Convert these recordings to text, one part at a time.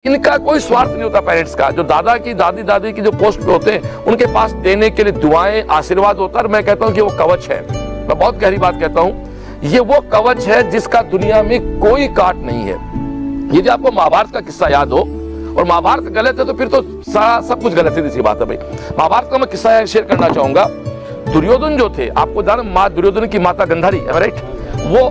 इनका कोई स्वार्थ नहीं होता पेरेंट्स का। जो दादा की दादी की जो पोस्ट पे होते हैं उनके पास देने के लिए दुआएं आशीर्वाद होता है। मैं कहता हूं कि वो कवच है। मैं बहुत गहरी बात कहता हूं, ये वो कवच है जिसका दुनिया में कोई काट नहीं है। यदि आपको महाभारत का किस्सा याद हो, और महाभारत गलत है तो फिर तो सारा सब कुछ गलत है, बात है भाई। महाभारत का मैं किस्सा शेयर करना चाहूंगा। दुर्योधन जो थे, आपको जान माँ दुर्योधन की माता गंधारी, राइट, वो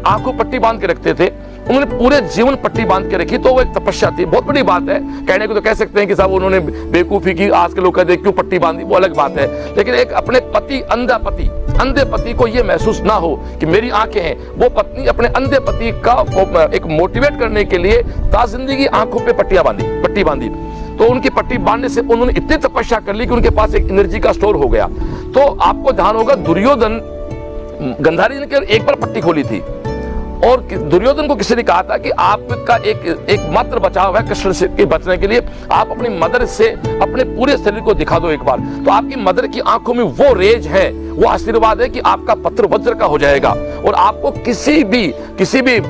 आंखों पट्टी बांध के रखते थे। उन्होंने पूरे जीवन पट्टी बांध के रखी, तो वो एक तपस्या थी। बहुत बड़ी बात है, कहने को तो कह सकते हैं कि साहब उन्होंने बेवकूफी की, आज के लोग कहते हैं क्यों पट्टी बांधी, वो अलग बात है। लेकिन एक अपने पति अंधे पति को ये महसूस ना हो कि मेरी आंखें हैं, वो पत्नी अपने अंधे पति का एक मोटिवेट करने के लिए ताजिंदगी आंखों पे पट्टी बांधी। तो उनकी पट्टी बांधने से उन्होंने इतनी तपस्या कर ली कि उनके पास एक एनर्जी का स्टोर हो गया। तो आपको ध्यान होगा, दुर्योधन गंधारी ने एक बार पट्टी खोली थी और दुर्योधन को किसी ने कहा था कि आपका एक मात्र बचाव है कृष्ण से के बचने के लिए, आप अपनी मदर से अपने पूरे शरीर को दिखा दो एक बार। तो आपकी मदर की आंखों में वो रेज है, वो आशीर्वाद है कि आपका पत्र वज्र का हो जाएगा और आपको किसी भी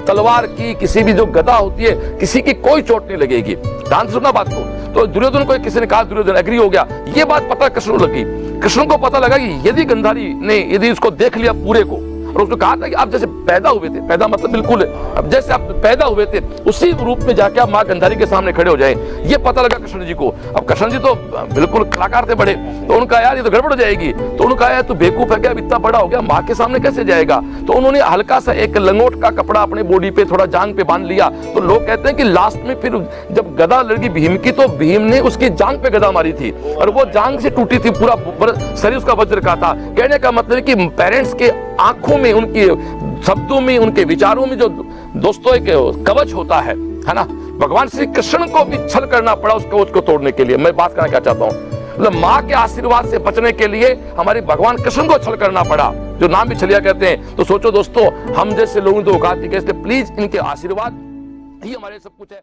तलवार की, किसी भी जो गदा होती है, किसी की कोई चोट नहीं लगेगी। ध्यान से सुनना बात को। तो दुर्योधन को किसी ने कहा, दुर्योधन एग्री हो गया। ये बात पता कृष्ण को लगी। कृष्ण को पता लगा कि यदि गंधारी ने यदि उसको देख लिया पूरे को, और उसने कहा था कि आप जैसे पैदा हुए थे, पैदा मतलब बिल्कुल है, अब जैसे आप पैदा हुए थे उसी रूप में जाके आप माँ गंधारी के सामने खड़े हो जाए, ये पता लगा कृष्ण जी को। अब कृष्ण जी तो बिल्कुल कलाकार थे बड़े, तो उनका यार ये तो गड़बड़ हो जाएगी। तो उन्होंने कहा यार तू बेवकूफ है क्या, इतना बड़ा हो गया, माँ के सामने कैसे जाएगा। तो उन्होंने हल्का सा एक लंगोट का कपड़ा अपने बॉडी पे थोड़ा जांग पे बांध लिया। तो लोग कहते हैं कि लास्ट में फिर जब गदा लड़की भीम की, तो भीम ने उसकी जांग पे गदा मारी थी और वो जांग से टूटी थी, पूरा शरीर उसका वज्र का था। कहने का मतलब है कि पेरेंट्स के आंखों में, उनके शब्दों में, उनके विचारों में जो दोस्तों एक कवच होता है ना, भगवान श्री कृष्ण को भी छल करना पड़ा उस कवच को तोड़ने के लिए। मैं बात करना क्या चाहता हूँ, मतलब माँ के आशीर्वाद से बचने के लिए हमारे भगवान कृष्ण को छल करना पड़ा, जो नाम भी छलिया कहते हैं। तो सोचो दोस्तों, हम जैसे लोगों तो औकात थी, प्लीज इनके आशीर्वाद ही हमारे सब कुछ है।